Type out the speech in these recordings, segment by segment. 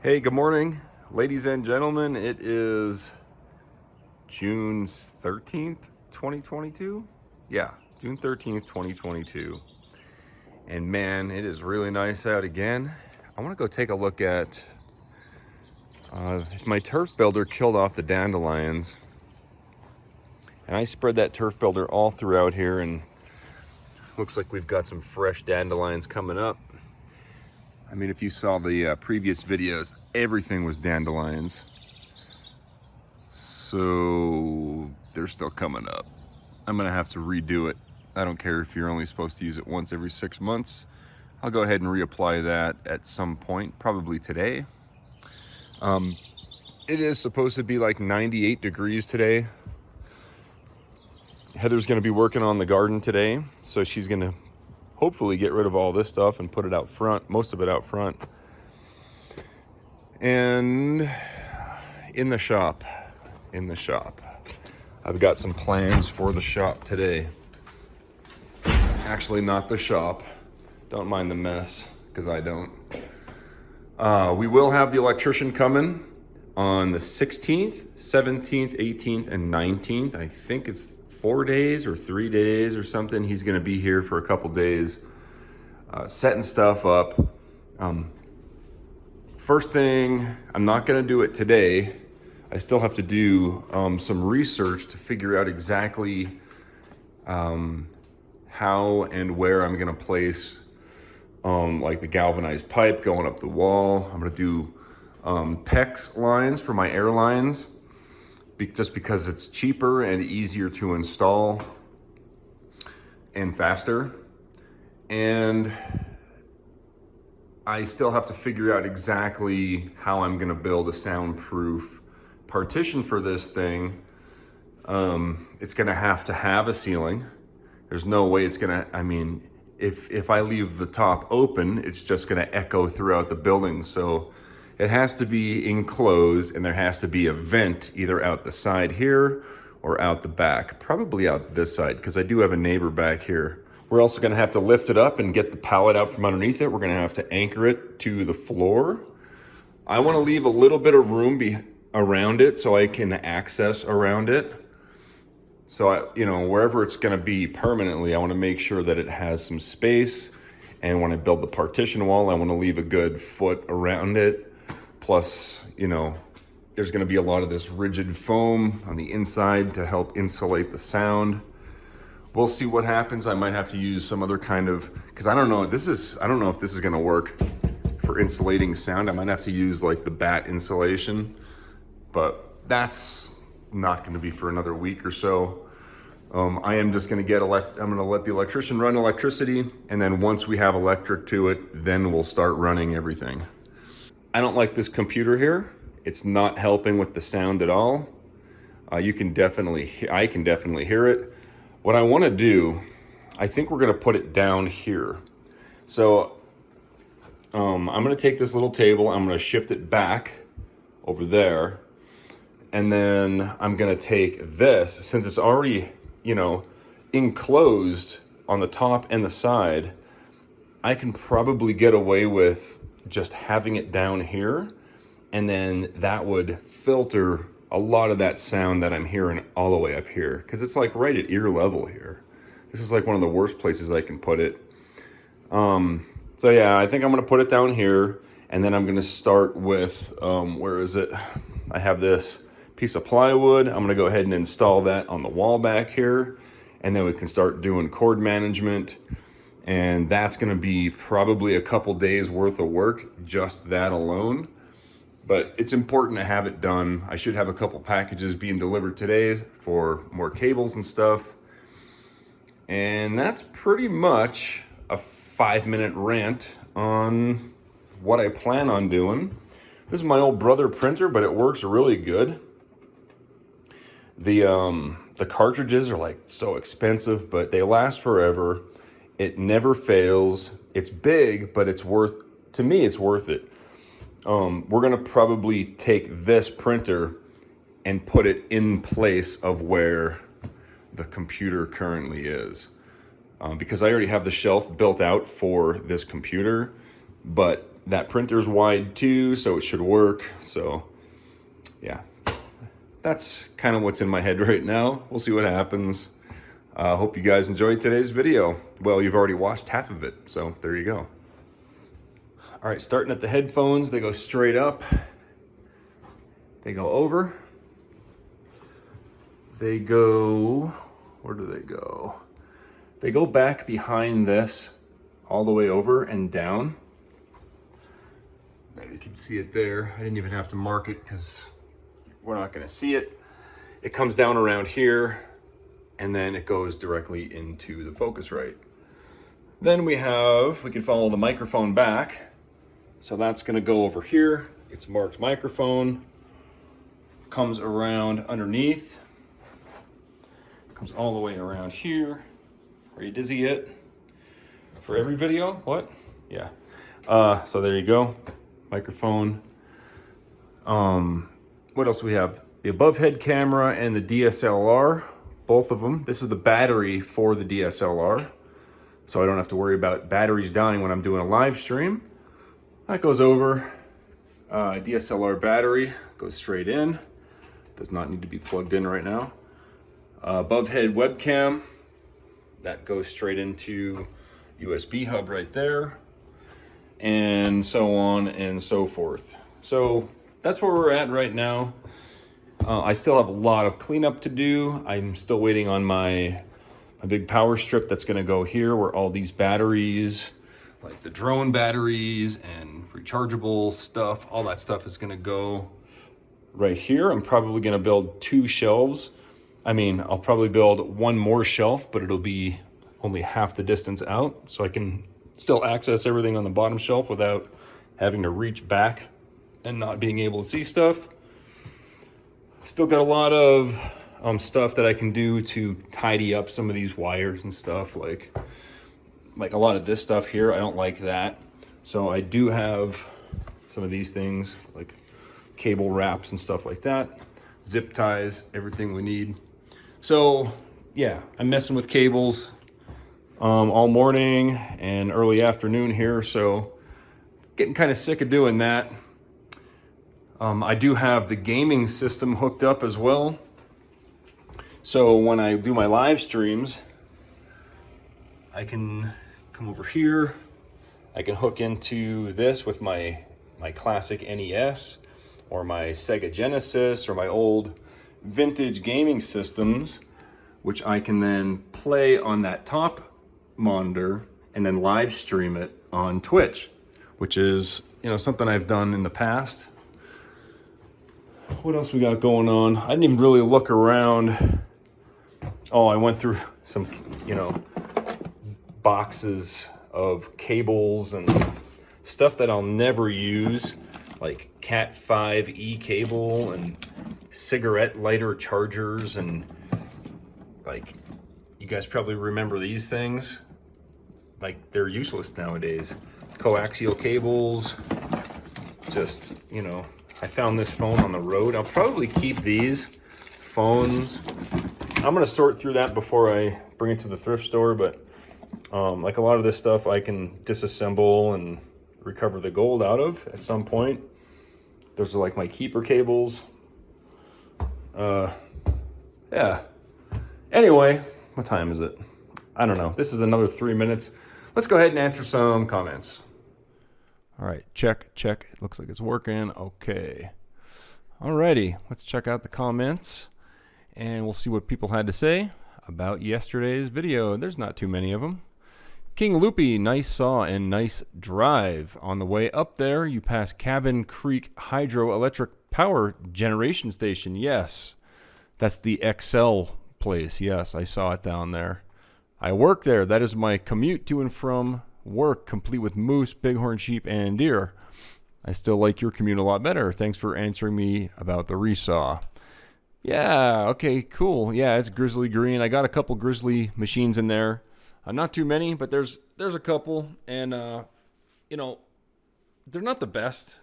Hey, good morning, ladies and gentlemen. It is June 13th, 2022. Yeah, June 13th, 2022. And man, it is really nice out again. I want to go take a look at my turf builder killed off the dandelions. And I spread that turf builder all throughout here, and looks like we've got some fresh dandelions coming up. I mean, if you saw the previous videos, everything was dandelions. So they're still coming up. I'm gonna have to redo it. I don't care if you're only supposed to use it once every 6 months. I'll go ahead and reapply that at some point, probably today. It is supposed to be like 98 degrees today. Heather's gonna be working on the garden today, so she's gonna hopefully get rid of all this stuff and put it out front, most of it out front. And in the shop, I've got some plans for the shop today. Actually, not the shop. Don't mind the mess, because I don't. We will have the electrician coming on the 16th, 17th, 18th, and 19th. I think it's 4 days or 3 days or something. He's gonna be here for a couple days, setting stuff up. First thing, I'm not gonna do it today. I still have to do some research to figure out exactly how and where I'm gonna place like the galvanized pipe going up the wall. I'm gonna do PEX lines for my air lines, just because it's cheaper and easier to install and faster. And I still have to figure out exactly how I'm gonna build a soundproof partition for this thing. It's gonna have to have a ceiling. There's no way it's gonna, I mean, if I leave the top open, it's just gonna echo throughout the building. So it has to be enclosed, and there has to be a vent either out the side here or out the back, probably out this side, because I do have a neighbor back here. We're also gonna have to lift it up and get the pallet out from underneath it. We're gonna have to anchor it to the floor. I wanna leave a little bit of room around it so I can access around it. So, wherever it's gonna be permanently, I wanna make sure that it has some space. And when I build the partition wall, I wanna leave a good foot around it. Plus, there's gonna be a lot of this rigid foam on the inside to help insulate the sound. We'll see what happens. I might have to use some other kind of, because I don't know if this is gonna work for insulating sound. I might have to use like the bat insulation, but that's not gonna be for another week or so. I am just gonna I'm gonna let the electrician run electricity, and then once we have electric to it, then we'll start running everything. I don't like this computer here. It's not helping with the sound at all. I can definitely hear it. What I wanna do, I think we're gonna put it down here. So I'm gonna take this little table, I'm gonna shift it back over there. And then I'm gonna take this, since it's already, enclosed on the top and the side, I can probably get away with just having it down here. And then that would filter a lot of that sound that I'm hearing all the way up here, because it's like right at ear level here. This is like one of the worst places I can put it. So yeah, I think I'm gonna put it down here, and then I'm gonna start with, where is it? I have this piece of plywood. I'm gonna go ahead and install that on the wall back here, and then we can start doing cord management. And that's gonna be probably a couple days worth of work, just that alone. But it's important to have it done. I should have a couple packages being delivered today for more cables and stuff. And that's pretty much a 5-minute rant on what I plan on doing. This is my old Brother printer, but it works really good. The cartridges are like so expensive, but they last forever. It never fails. It's big, but to me, it's worth it. We're gonna probably take this printer and put it in place of where the computer currently is. Because I already have the shelf built out for this computer, but that printer's wide too, so it should work. So yeah, that's kind of what's in my head right now. We'll see what happens. Hope you guys enjoyed today's video. Well, you've already watched half of it, so there you go. All right, starting at the headphones, they go straight up. They go over. They go, where do they go? They go back behind this, all the way over and down. There, you can see it there. I didn't even have to mark it because we're not gonna see it. It comes down around here, and then it goes directly into the Focusrite. Then we can follow the microphone back. So that's gonna go over here. It's marked microphone, comes around underneath, comes all the way around here. Are you dizzy yet? For every video? What? Yeah. So there you go. Microphone. What else do we have? The above head camera and the DSLR, both of them. This is the battery for the DSLR, so I don't have to worry about batteries dying when I'm doing a live stream. That goes over. DSLR battery goes straight in. Does not need to be plugged in right now. Above head webcam, that goes straight into USB hub right there, and so on and so forth. So that's where we're at right now. I still have a lot of cleanup to do. I'm still waiting on my big power strip that's gonna go here, where all these batteries, like the drone batteries and rechargeable stuff, all that stuff is gonna go right here. I'm probably gonna build 2 shelves. I mean, I'll probably build 1 more shelf, but it'll be only half the distance out, so I can still access everything on the bottom shelf without having to reach back and not being able to see stuff. Still got a lot of stuff that I can do to tidy up some of these wires and stuff, like a lot of this stuff here. I don't like that, so I do have some of these things, like cable wraps and stuff like that, zip ties, everything we need. So yeah, I'm messing with cables all morning and early afternoon here, so getting kind of sick of doing that. I do have the gaming system hooked up as well, so when I do my live streams, I can come over here. I can hook into this with my classic NES or my Sega Genesis or my old vintage gaming systems, which I can then play on that top monitor and then live stream it on Twitch, which is, you know, something I've done in the past. What else we got going on? I didn't even really look around. Oh, I went through some, you know, boxes of cables and stuff that I'll never use, like Cat 5e cable and cigarette lighter chargers, and like, you guys probably remember these things. Like, they're useless nowadays. Coaxial cables, just, you know, I found this phone on the road. I'll probably keep these phones. I'm gonna sort through that before I bring it to the thrift store, but like a lot of this stuff I can disassemble and recover the gold out of at some point. Those are like my keeper cables. Yeah. Anyway, what time is it? I don't know. This is another 3 minutes. Let's go ahead and answer some comments. All right, check. It looks like it's working. Okay. Alrighty, let's check out the comments and we'll see what people had to say about yesterday's video. There's not too many of them. King Loopy, nice saw and nice drive. On the way up there, you pass Cabin Creek Hydroelectric Power Generation Station. Yes, that's the XL place. Yes, I saw it down there. I work there. That is my commute to and from work, complete with moose, bighorn sheep, and deer. I still like your commute a lot better. Thanks for answering me about the resaw. Yeah, okay, cool. Yeah, it's grizzly green. I got a couple grizzly machines in there. Not too many, but there's a couple, and you know, they're not the best.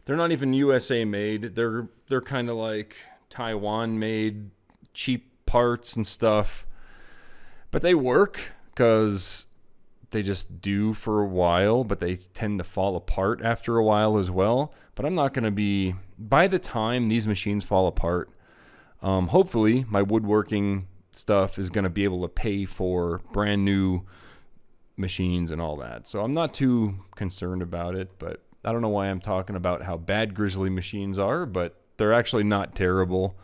They're not even USA made. They're kind of like Taiwan made, cheap parts and stuff. But they work because they just do for a while, but they tend to fall apart after a while as well. But I'm not going to be, by the time these machines fall apart, hopefully my woodworking stuff is going to be able to pay for brand new machines and all that. So I'm not too concerned about it, but I don't know why I'm talking about how bad Grizzly machines are, but they're actually not terrible.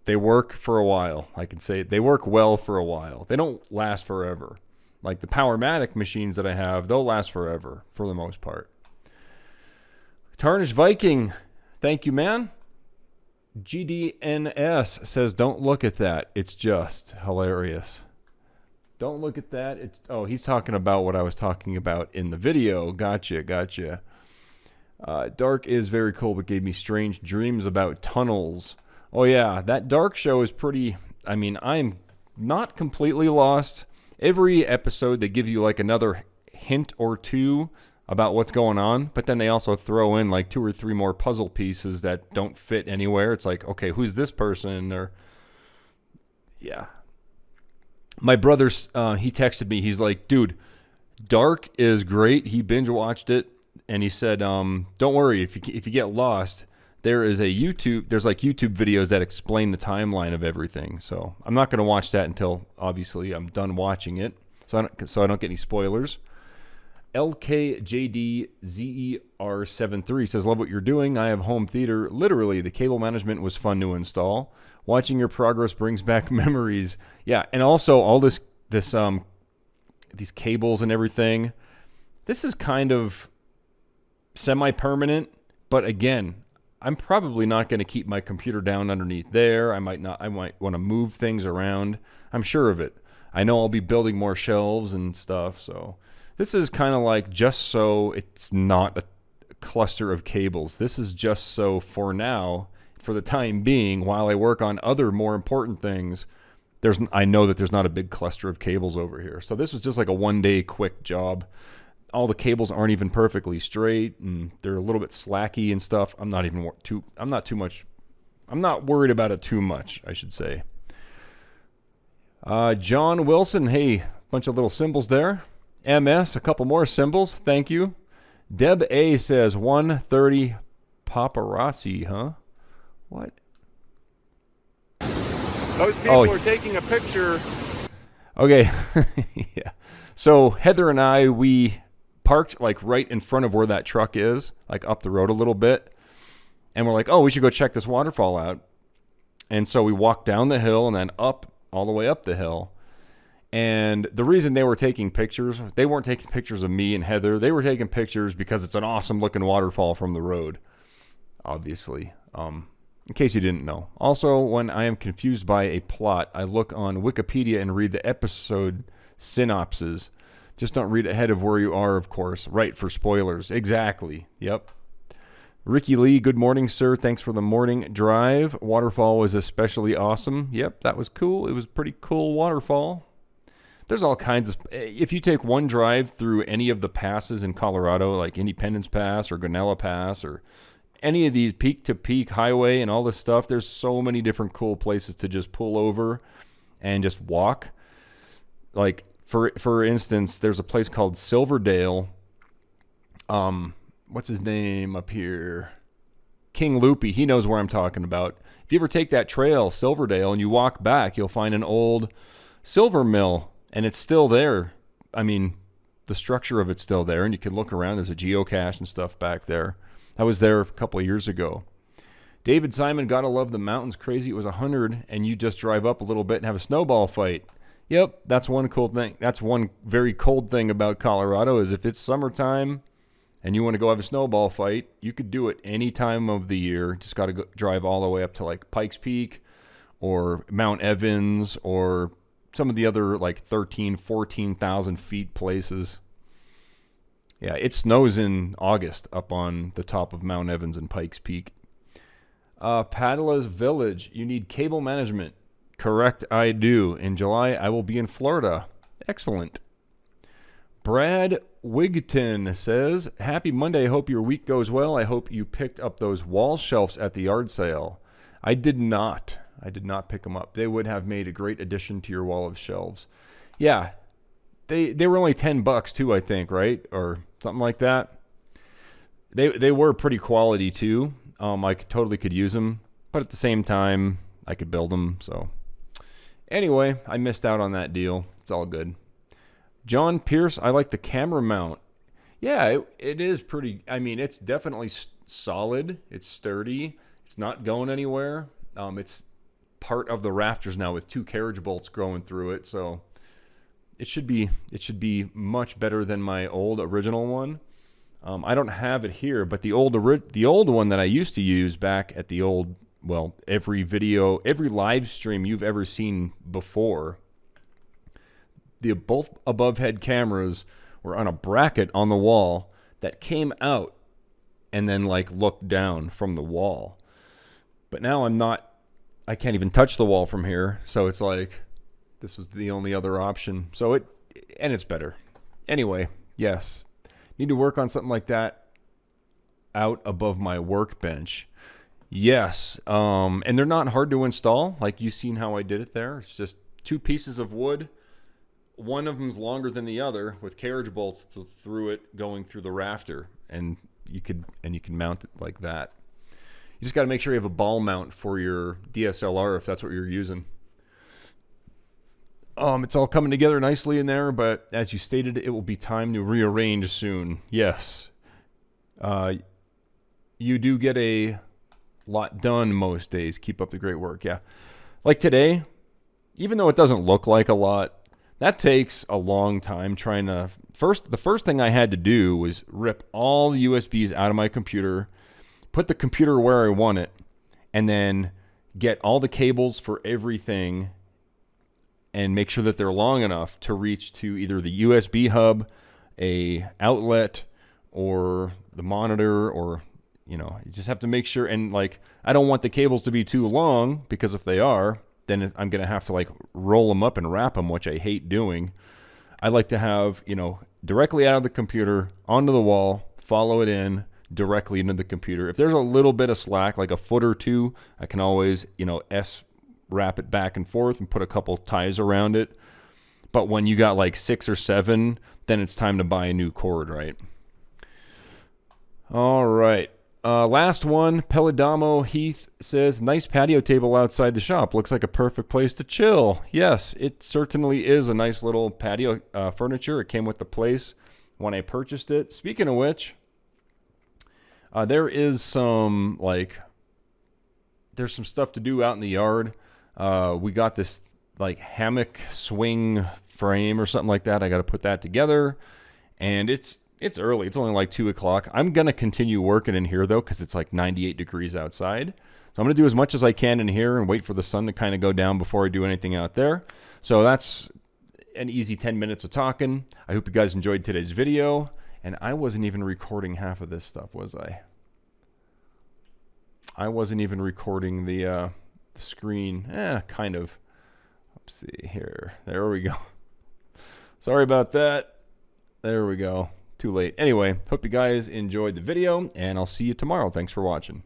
They work for a while. I can say they work well for a while. They don't last forever. Like the Powermatic machines that I have, they'll last forever for the most part. Tarnished Viking, thank you, man. GDNS says, don't look at that. It's just hilarious. Don't look at that. He's talking about what I was talking about in the video. Gotcha. Dark is very cool, but gave me strange dreams about tunnels. Oh, yeah, that Dark show is pretty... I mean, I'm not completely lost. Every episode, they give you like another hint or two about what's going on, but then they also throw in like 2 or 3 more puzzle pieces that don't fit anywhere. It's like, okay, who's this person? Or, yeah. My brother, he texted me. He's like, dude, Dark is great. He binge watched it, and he said, don't worry, if you get lost, there's like YouTube videos that explain the timeline of everything. So I'm not going to watch that until obviously I'm done watching it, so I don't get any spoilers. LKJDZER73 says, love what you're doing. I have home theater. Literally, the cable management was fun to install. Watching your progress brings back memories. Yeah, and also all these cables and everything. This is kind of semi-permanent, but again, I'm probably not going to keep my computer down underneath there. I might want to move things around. I'm sure of it. I know I'll be building more shelves and stuff, so this is kind of like just so it's not a cluster of cables. This is just so for now, for the time being, while I work on other more important things, I know that there's not a big cluster of cables over here. So this was just like a one-day quick job. All the cables aren't even perfectly straight, and they're a little bit slacky and stuff. I'm not worried about it too much, I should say. John Wilson, hey, bunch of little symbols there. MS, a couple more symbols. Thank you. Deb A says 130 paparazzi, huh? What? Those people are taking a picture. Okay. Yeah. So Heather and I, we parked like right in front of where that truck is, like up the road a little bit. And we're like, we should go check this waterfall out. And so we walked down the hill and then up, all the way up the hill. And the reason they were taking pictures, they weren't taking pictures of me and Heather. They were taking pictures because it's an awesome looking waterfall from the road, obviously. In case you didn't know. Also, when I am confused by a plot, I look on Wikipedia and read the episode synopses. Just don't read ahead of where you are, of course. Right, for spoilers. Exactly. Yep. Ricky Lee, good morning, sir. Thanks for the morning drive. Waterfall was especially awesome. Yep, that was cool. It was a pretty cool waterfall. There's all kinds of... If you take one drive through any of the passes in Colorado, like Independence Pass or Guanella Pass or any of these peak-to-peak highway and all this stuff, there's so many different cool places to just pull over and just walk. Like, for instance, there's a place called Silverdale. What's his name up here? King Loopy. He knows where I'm talking about. If you ever take that trail, Silverdale, and you walk back, you'll find an old silver mill, and it's still there. I mean, the structure of it's still there, and you can look around. There's a geocache and stuff back there. I was there a couple of years ago. David Simon, gotta love the mountains. Crazy it was 100, and you just drive up a little bit and have a snowball fight. Yep, that's one cool thing. That's one very cold thing about Colorado is if it's summertime and you want to go have a snowball fight, you could do it any time of the year. Just got to drive all the way up to like Pikes Peak or Mount Evans or some of the other like 14,000 feet places. Yeah, it snows in August up on the top of Mount Evans and Pikes Peak. Padela's Village, you need cable management. Correct, I do. In July, I will be in Florida. Excellent. Brad Wigton says, happy Monday. Hope your week goes well. I hope you picked up those wall shelves at the yard sale. I did not. I did not pick them up. They would have made a great addition to your wall of shelves. Yeah, They were only $10 too, I think, right? Or something like that. They were pretty quality too. I totally could use them, but at the same time, I could build them. So anyway, I missed out on that deal. It's all good. John Pierce, I like the camera mount. Yeah, it is pretty. I mean, it's definitely solid. It's sturdy. It's not going anywhere. It's part of the rafters now with 2 carriage bolts growing through it, so it should be much better than my old original one. I don't have it here, but the old one that I used to use back at the old, well, every live stream you've ever seen before, both above head cameras were on a bracket on the wall that came out and then like looked down from the wall. But now I can't even touch the wall from here, so it's like this was the only other option. So it's better. Anyway, yes. Need to work on something like that out above my workbench. Yes. And they're not hard to install. Like you've seen how I did it there. It's just 2 pieces of wood. One of them's longer than the other with carriage bolts through it going through the rafter. And you can mount it like that. You just got to make sure you have a ball mount for your DSLR if that's what you're using. It's all coming together nicely in there, but as you stated, it will be time to rearrange soon. Yes. You do get a lot done most days. Keep up the great work. Yeah. Like today, even though it doesn't look like a lot, that takes a long time trying to... The first thing I had to do was rip all the USBs out of my computer, put the computer where I want it, and then get all the cables for everything and make sure that they're long enough to reach to either the USB hub, a outlet, or the monitor, or, you just have to make sure. And like, I don't want the cables to be too long, because if they are, then I'm going to have to like roll them up and wrap them, which I hate doing. I like to have, directly out of the computer onto the wall, follow it in directly into the computer. If there's a little bit of slack, like a foot or two, I can always, wrap it back and forth and put a couple ties around it. But when you got like 6 or 7, then it's time to buy a new cord, right? All right. Last one, Pelidamo Heath says, nice patio table outside the shop. Looks like a perfect place to chill. Yes, it certainly is a nice little patio furniture. It came with the place when I purchased it. Speaking of which, there is some, there's some stuff to do out in the yard. We got this, hammock swing frame or something like that. I got to put that together, and it's early. It's only 2 o'clock. I'm going to continue working in here, though, because it's 98 degrees outside. So I'm going to do as much as I can in here and wait for the sun to kind of go down before I do anything out there. So that's an easy 10 minutes of talking. I hope you guys enjoyed today's video. And I wasn't even recording half of this stuff, was I? I wasn't even recording the screen. Kind of. Let's see here. There we go. Sorry about that. There we go. Too late. Anyway, hope you guys enjoyed the video, and I'll see you tomorrow. Thanks for watching.